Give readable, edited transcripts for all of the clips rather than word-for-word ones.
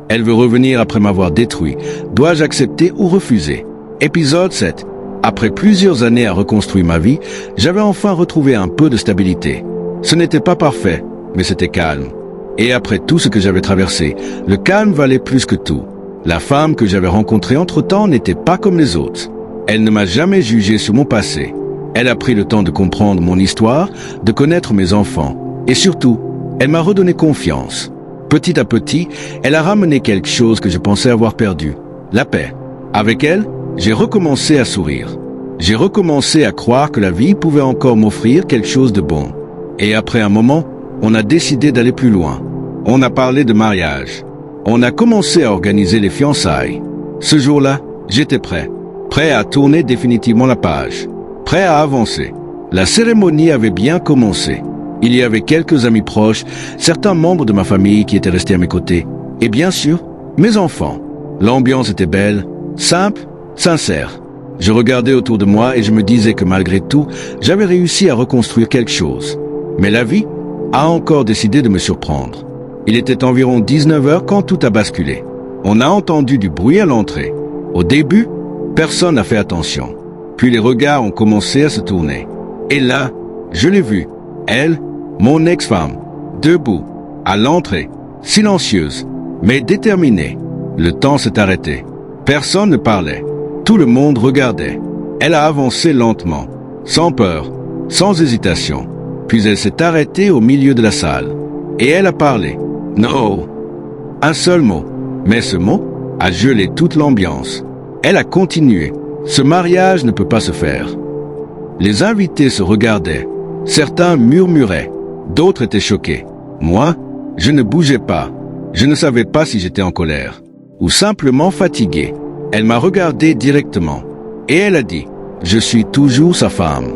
Elle veut revenir après m'avoir détruit. Dois-je accepter ou refuser? Épisode 7. Après plusieurs années à reconstruire ma vie, j'avais enfin retrouvé un peu de stabilité. Ce n'était pas parfait, mais c'était calme. Et après tout ce que j'avais traversé, le calme valait plus que tout. La femme que j'avais rencontrée entre-temps n'était pas comme les autres. Elle ne m'a jamais jugé sur mon passé. Elle a pris le temps de comprendre mon histoire, de connaître mes enfants. Et surtout, elle m'a redonné confiance. Petit à petit, elle a ramené quelque chose que je pensais avoir perdu. La paix. Avec elle, j'ai recommencé à sourire. J'ai recommencé à croire que la vie pouvait encore m'offrir quelque chose de bon. Et après un moment, on a décidé d'aller plus loin. On a parlé de mariage. On a commencé à organiser les fiançailles. Ce jour-là, j'étais prêt. Prêt à tourner définitivement la page. Prêt à avancer. La cérémonie avait bien commencé. Il y avait quelques amis proches, certains membres de ma famille qui étaient restés à mes côtés. Et bien sûr, mes enfants. L'ambiance était belle, simple, sincère. Je regardais autour de moi et je me disais que malgré tout, j'avais réussi à reconstruire quelque chose. Mais la vie a encore décidé de me surprendre. Il était environ 19 heures quand tout a basculé. On a entendu du bruit à l'entrée. Au début, personne n'a fait attention. Puis les regards ont commencé à se tourner. Et là, je l'ai vue. Elle, mon ex-femme, debout, à l'entrée, silencieuse, mais déterminée. Le temps s'est arrêté. Personne ne parlait. Tout le monde regardait. Elle a avancé lentement, sans peur, sans hésitation. Puis elle s'est arrêtée au milieu de la salle. Et elle a parlé. No. Un seul mot. Mais ce mot a gelé toute l'ambiance. Elle a continué. Ce mariage ne peut pas se faire. Les invités se regardaient. Certains murmuraient. D'autres étaient choqués. Moi, je ne bougeais pas. Je ne savais pas si j'étais en colère ou simplement fatigué. Elle m'a regardé directement. Et elle a dit, « Je suis toujours sa femme. »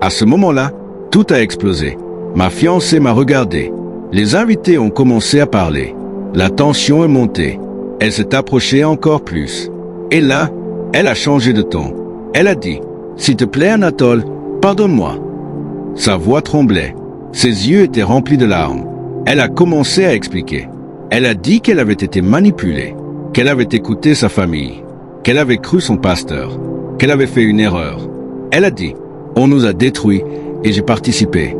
À ce moment-là, tout a explosé. Ma fiancée m'a regardé. Les invités ont commencé à parler. La tension est montée. Elle s'est approchée encore plus. Et là, elle a changé de ton. Elle a dit, « S'il te plaît, Anatole, pardonne-moi. » Sa voix tremblait. Ses yeux étaient remplis de larmes. Elle a commencé à expliquer. Elle a dit qu'elle avait été manipulée, qu'elle avait écouté sa famille, qu'elle avait cru son pasteur, qu'elle avait fait une erreur. Elle a dit, « On nous a détruits et j'ai participé. »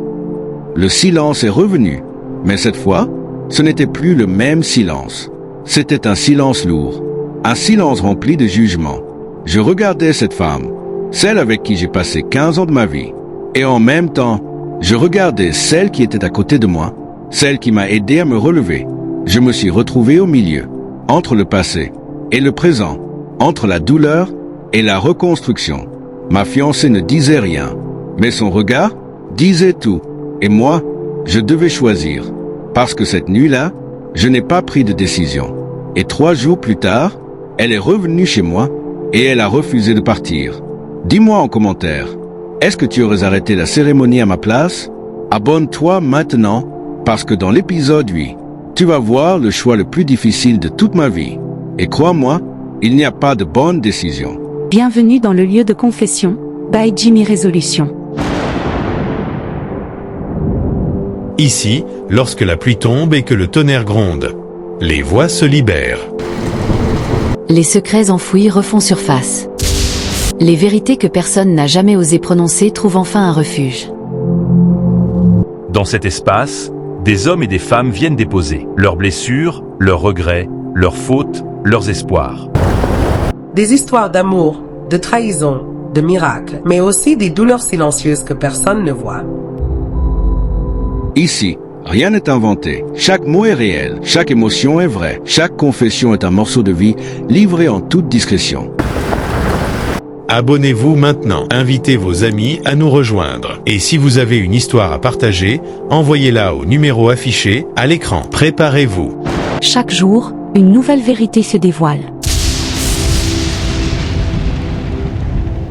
Le silence est revenu, mais cette fois, ce n'était plus le même silence. C'était un silence lourd, un silence rempli de jugement. Je regardais cette femme, celle avec qui j'ai passé 15 ans de ma vie, et en même temps, je regardais celle qui était à côté de moi, celle qui m'a aidé à me relever. Je me suis retrouvé au milieu, entre le passé et le présent, entre la douleur et la reconstruction. Ma fiancée ne disait rien, mais son regard disait tout. Et moi, je devais choisir, parce que cette nuit-là, je n'ai pas pris de décision. Et 3 jours plus tard, elle est revenue chez moi et elle a refusé de partir. Dis-moi en commentaire, est-ce que tu aurais arrêté la cérémonie à ma place? Abonne-toi maintenant, parce que dans l'épisode 8, tu vas voir le choix le plus difficile de toute ma vie. Et crois-moi, il n'y a pas de bonne décision. Bienvenue dans le lieu de confession, by Jimmy Résolution. Ici, lorsque la pluie tombe et que le tonnerre gronde, les voix se libèrent. Les secrets enfouis refont surface. Les vérités que personne n'a jamais osé prononcer trouvent enfin un refuge. Dans cet espace, des hommes et des femmes viennent déposer leurs blessures, leurs regrets, leurs fautes, leurs espoirs. Des histoires d'amour, de trahison, de miracles, mais aussi des douleurs silencieuses que personne ne voit. Ici, rien n'est inventé. Chaque mot est réel, chaque émotion est vraie, chaque confession est un morceau de vie livré en toute discrétion. Abonnez-vous maintenant, invitez vos amis à nous rejoindre. Et si vous avez une histoire à partager, envoyez-la au numéro affiché à l'écran. Préparez-vous. Chaque jour, une nouvelle vérité se dévoile.